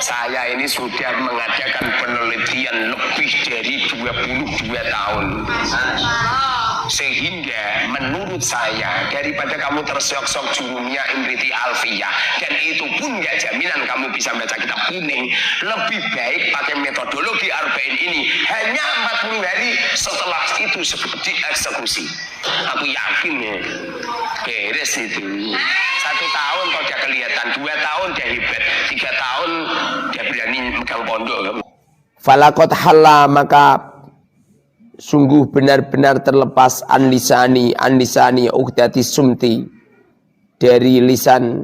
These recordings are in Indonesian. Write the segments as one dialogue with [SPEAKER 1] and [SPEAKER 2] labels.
[SPEAKER 1] Saya ini sudah mengadakan penelitian lebih dari 22 tahun. Sehingga menurut saya, daripada kamu terseok-seok jurumia imriti alfiyah, dan itu pun gak jaminan kamu bisa baca kitab kuning, lebih baik pakai metodologi arba'in ini. Hanya 40 hari setelah itu dieksekusi. Aku yakin ya, beres itu. 1 tahun kalau dia kelihatan, 2 tahun dia hebat, 3 tahun dia berani megang pondok.
[SPEAKER 2] Falakot halla, maka sungguh benar-benar terlepas an-lisani uqdati sumti, dari lisan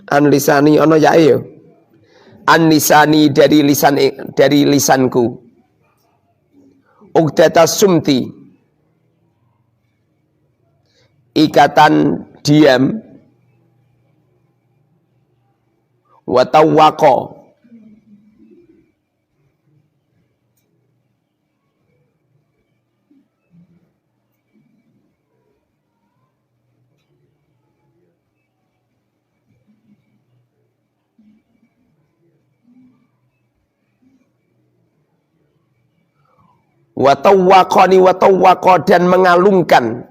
[SPEAKER 2] an-lisani ono ya yo an-lisani, dari lisanku, uqdata sumti, ikatan diam, wa tawwaqa, watawwaqani watawwaqa, dan mengalungkan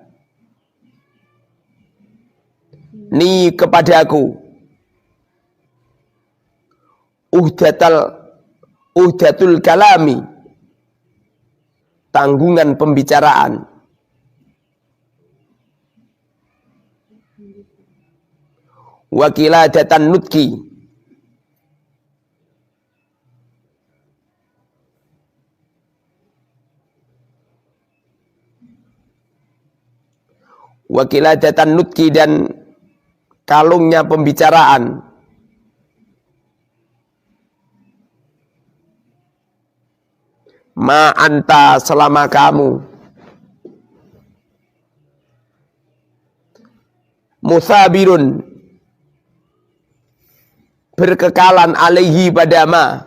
[SPEAKER 2] ni kepadaku uhdatul kalami, tanggungan pembicaraan, wakiladatan nutki, wakiladatan nutki, dan kalungnya pembicaraan, ma anta, selama kamu, musabirun, berkekalan, alaihi pada ma,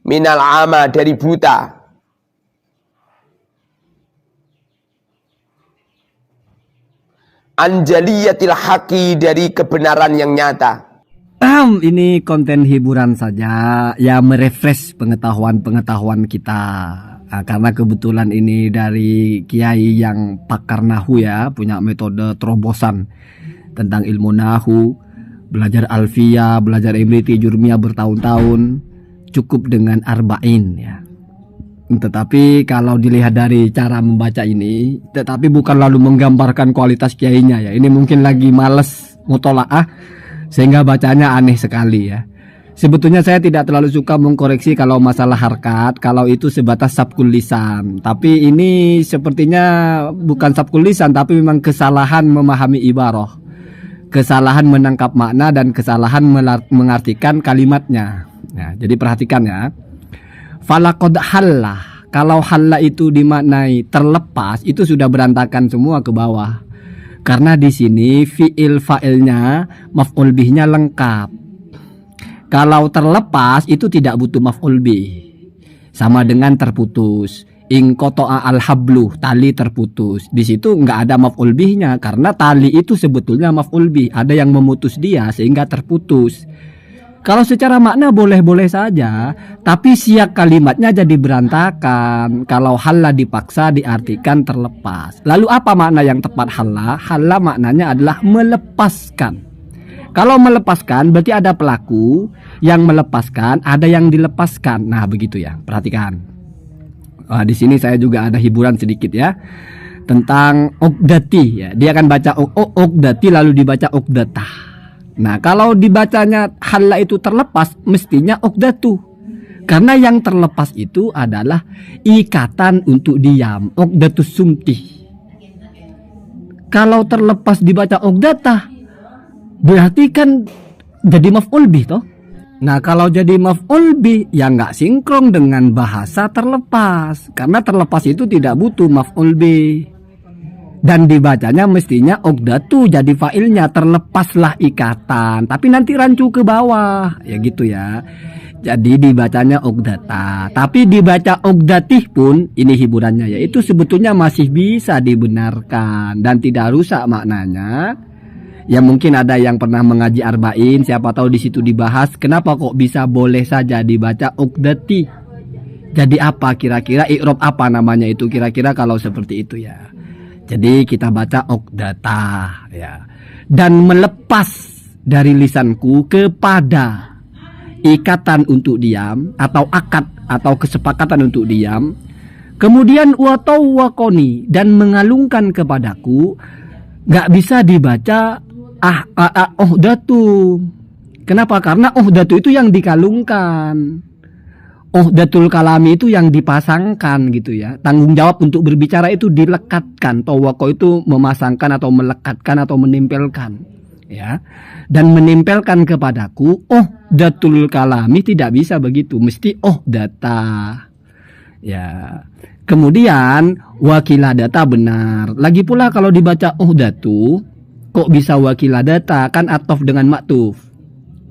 [SPEAKER 2] minal ama, dari buta, anjaliyatil haqi, dari kebenaran yang nyata.
[SPEAKER 3] Ini konten hiburan saja, ya merefresh pengetahuan kita. Nah, karena kebetulan ini dari kiai yang pakar nahu ya, punya metode terobosan tentang ilmu nahu, belajar alfiyah, belajar imriti jurmiyah bertahun-tahun, cukup dengan arba'in ya. Tetapi kalau dilihat dari cara membaca ini, tetapi bukan lalu menggambarkan kualitas kiainya ya. Ini mungkin lagi males mutolaah, sehingga bacanya aneh sekali ya. Sebetulnya saya tidak terlalu suka mengkoreksi kalau masalah harkat, kalau itu sebatas sabkul lisan. Tapi ini sepertinya bukan sabkul lisan, tapi memang kesalahan memahami ibarah, kesalahan menangkap makna, dan kesalahan mengartikan kalimatnya. Nah, jadi perhatikan ya. Falaqad hallah, kalau hallah itu dimaknai terlepas, itu sudah berantakan semua ke bawah. Karena di sini fi'il fa'ilnya, maf'ul bihnya lengkap. Kalau terlepas itu tidak butuh maf'ul bih. Sama dengan terputus. In qata'a al-hablu, tali terputus. Di situ nggak ada maf'ul bihnya karena tali itu sebetulnya maf'ul bih. Ada yang memutus dia sehingga terputus. Kalau secara makna boleh-boleh saja, tapi siak kalimatnya jadi berantakan. Kalau halla dipaksa diartikan terlepas. Lalu apa makna yang tepat halla? Halla maknanya adalah melepaskan. Kalau melepaskan berarti ada pelaku yang melepaskan, ada yang dilepaskan. Nah, begitu ya. Perhatikan. Di sini saya juga ada hiburan sedikit ya. Tentang uqdati ya. Dia akan baca uqdati lalu dibaca uqdatah. Nah, kalau dibacanya halla itu terlepas, mestinya uqdatu. Karena yang terlepas itu adalah ikatan untuk diam, uqdatus sumti. Kalau terlepas dibaca uqdatah, berarti kan jadi maf'ul bih toh. Nah, kalau jadi maf'ul bih ya nggak sinkron dengan bahasa terlepas. Karena terlepas itu tidak butuh maf'ul bih. Dan dibacanya mestinya uqdatu, jadi fa'ilnya, terlepaslah ikatan. Tapi nanti rancu ke bawah. Ya gitu ya. Jadi dibacanya uqdata. Tapi dibaca uqdatih pun, ini hiburannya ya, itu sebetulnya masih bisa dibenarkan. Dan tidak rusak maknanya. Ya mungkin ada yang pernah mengaji arba'in, siapa tahu di situ dibahas kenapa kok bisa boleh saja dibaca uqdati. Jadi apa kira-kira i'rab apa namanya itu kira-kira kalau seperti itu ya. Jadi kita baca uqdata ya. Dan melepas dari lisanku kepada ikatan untuk diam atau akad atau kesepakatan untuk diam. Kemudian watawakoni dan mengalungkan kepadaku, nggak bisa dibaca uhdatu. Kenapa? Karena uhdatu itu yang dikalungkan. Uhdatul kalami itu yang dipasangkan gitu ya. Tanggung jawab untuk berbicara itu dilekatkan. Tawako itu memasangkan atau melekatkan atau menempelkan ya. Dan menempelkan kepadaku uhdatul kalami tidak bisa begitu, mesti uhdata ya. Kemudian wakiladata benar. Lagi pula kalau dibaca uhdatu kok bisa wakiladata, kan atof dengan maktuf.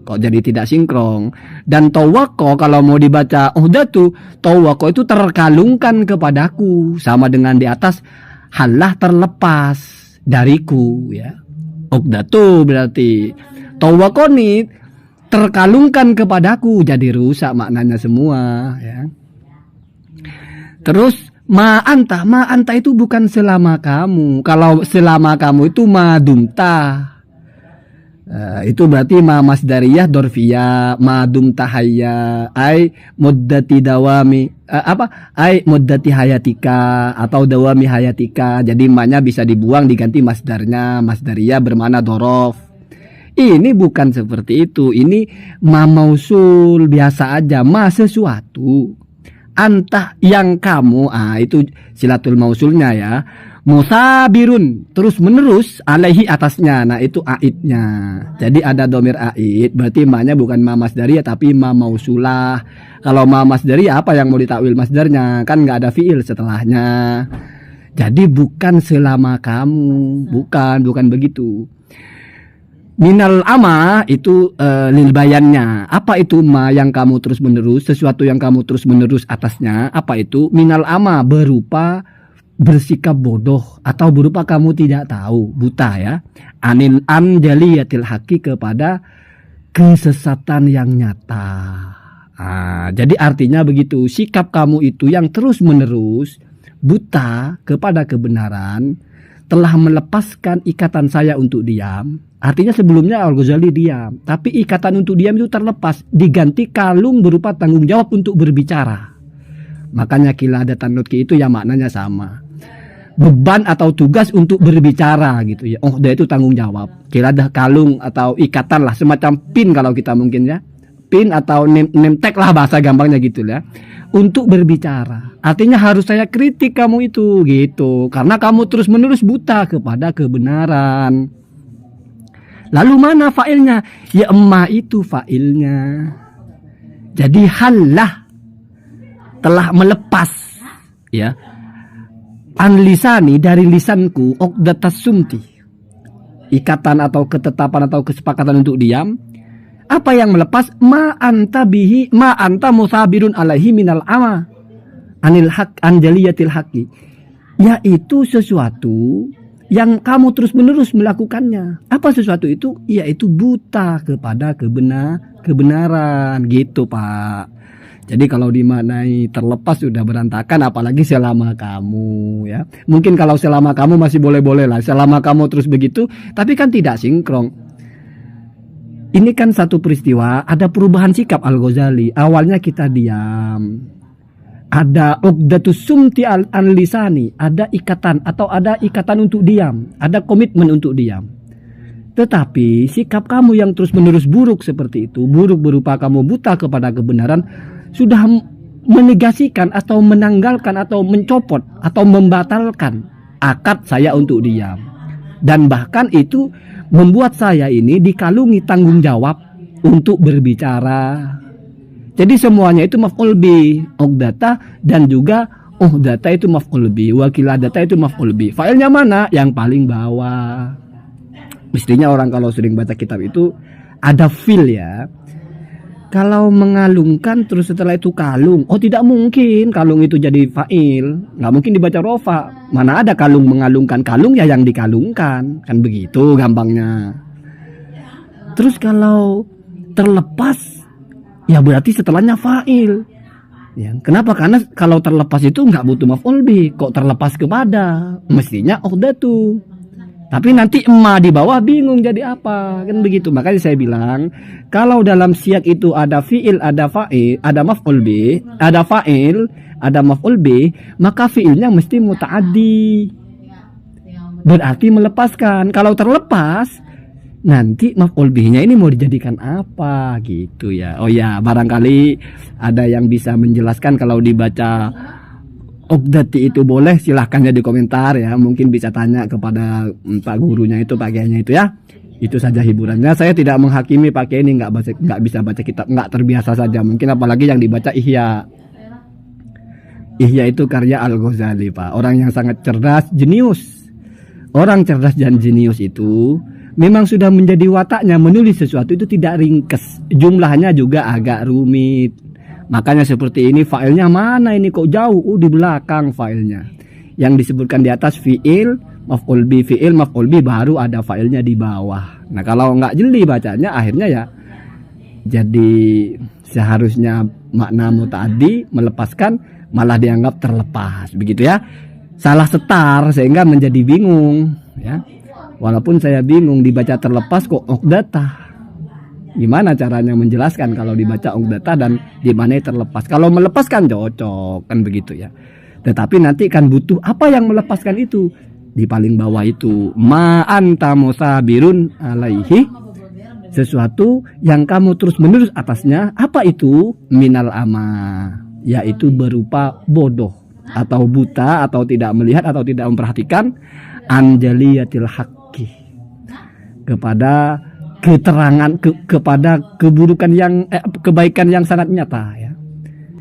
[SPEAKER 3] Kok jadi tidak sinkron. Dan tawako kalau mau dibaca uhdatu, tawako itu terkalungkan kepadaku, sama dengan di atas halah terlepas dariku ya. Uhdatu berarti tawakoni terkalungkan kepadaku, jadi rusak maknanya semua ya. Terus ma'anta itu bukan selama kamu. Kalau selama kamu itu madumta. Itu berarti ma masdariyah dorfiyah, madumta hayya, ai muddati dawami ai muddati hayatika atau dawami hayatika. Jadi ma-nya bisa dibuang diganti masdarnya. Masdariyah bermakna dorof. Ini bukan seperti itu. Ini ma mausul biasa aja, ma sesuatu. Antah yang kamu, itu silatul mausulnya ya. Musabirun, terus menerus alaihi atasnya. Nah itu aidnya. Jadi ada domir aid, berarti ma-nya bukan ma masdariyah tapi ma mausulah. Kalau ma masdariyah apa yang mau ditakwil masdarnya? Kan nggak ada fiil setelahnya. Jadi bukan selama kamu, bukan begitu. Minal ama itu lil bayannya. Apa itu ma yang kamu terus menerus, sesuatu yang kamu terus menerus atasnya? Apa itu? Minal ama berupa bersikap bodoh atau berupa kamu tidak tahu, buta ya. Anil anjaliyatil haqi kepada kesesatan yang nyata. Jadi artinya begitu, sikap kamu itu yang terus menerus buta kepada kebenaran telah melepaskan ikatan saya untuk diam. Artinya sebelumnya Al-Ghazali diam, tapi ikatan untuk diam itu terlepas, diganti kalung berupa tanggung jawab untuk berbicara. Makanya kiladatan nutki itu ya maknanya sama. Beban atau tugas untuk berbicara gitu ya. Dia itu tanggung jawab. Kiladah kalung atau ikatan lah, semacam pin kalau kita mungkin ya. Pin atau name tag lah bahasa gampangnya gitu ya. Untuk berbicara. Artinya harus saya kritik kamu itu gitu. Karena kamu terus-menerus buta kepada kebenaran. Lalu mana failnya? Ya emma itu failnya. Jadi halah telah melepas ya an lisani dari lisanku uqdatas sumti, ikatan atau ketetapan atau kesepakatan untuk diam. Apa yang melepas? Ma anta bihi ma anta musabirun alaihi minal ama anil haq anjaliyatil haqi, yaitu sesuatu yang kamu terus-menerus melakukannya. Apa sesuatu itu? Yaitu buta kepada kebenaran gitu Pak. Jadi kalau dimaknai terlepas sudah berantakan, apalagi selama kamu ya. Mungkin kalau selama kamu masih boleh-boleh lah. Selama kamu terus begitu, tapi kan tidak sinkron. Ini kan satu peristiwa, ada perubahan sikap Al-Ghazali. Awalnya kita diam. Ada uqdatus sumti an lisani, ada ikatan atau ada ikatan untuk diam, ada komitmen untuk diam. Tetapi sikap kamu yang terus-menerus buruk seperti itu, buruk berupa kamu buta kepada kebenaran, sudah menegasikan atau menanggalkan atau mencopot atau membatalkan akad saya untuk diam. Dan bahkan itu membuat saya ini dikalungi tanggung jawab untuk berbicara. Jadi semuanya itu maf'ul bi, uqdata dan juga uhdata itu maf'ul bi, wakiladata itu maf'ul bi. Failnya mana? Yang paling bawah. Mestinya orang kalau sering baca kitab itu ada fil ya. Kalau mengalungkan terus setelah itu kalung, oh tidak mungkin kalung itu jadi fa'il, nggak mungkin dibaca rofa. Mana ada kalung mengalungkan, kalung ya yang dikalungkan, kan begitu gampangnya. Terus kalau terlepas, ya berarti setelahnya fa'il. Ya, kenapa? Karena kalau terlepas itu nggak butuh maf'ul bih, kok terlepas kepada, mestinya uqdatu. Tapi nanti emma di bawah bingung jadi apa, kan begitu. Makanya saya bilang, kalau dalam siyak itu ada fiil, ada fa'il, ada maf'ul bih, ada fa'il, ada maf'ul bih, maka fiilnya mesti muta'addi. Berarti melepaskan. Kalau terlepas, nanti maf'ul bihnya ini mau dijadikan apa gitu ya. Oh ya, barangkali ada yang bisa menjelaskan kalau dibaca uqdati itu boleh, silahkan jadi komentar ya. Mungkin bisa tanya kepada pak gurunya itu, pak kiainya itu ya. Itu saja hiburannya. Saya tidak menghakimi pak kiai ini nggak bisa baca kitab, nggak terbiasa saja. Mungkin apalagi yang dibaca Ihya. Ihya itu karya Al-Ghazali pak. Orang yang sangat cerdas, jenius. Orang cerdas dan jenius itu memang sudah menjadi wataknya menulis sesuatu itu tidak ringkes. Jumlahnya juga agak rumit. Makanya seperti ini, failnya mana ini kok jauh, di belakang failnya. Yang disebutkan di atas fiil, maf'ul bi, fiil, maf'ul bi, baru ada failnya di bawah. Nah kalau nggak jeli bacanya, akhirnya ya jadi seharusnya makna muta'addi, melepaskan, malah dianggap terlepas, begitu ya. Salah setar sehingga menjadi bingung ya. Walaupun saya bingung dibaca terlepas kok uqdatah. Gimana caranya menjelaskan kalau dibaca uqdatah dan di mana terlepas? Kalau melepaskan cocok kan begitu ya. Tetapi nanti kan butuh apa yang melepaskan itu? Di paling bawah itu ma anta musabirun alaihi, sesuatu yang kamu terus-menerus atasnya. Apa itu? Minal ama, yaitu berupa bodoh atau buta atau tidak melihat atau tidak memperhatikan anjaliyatil haqqi, kepada keterangan kepada keburukan yang kebaikan yang sangat nyata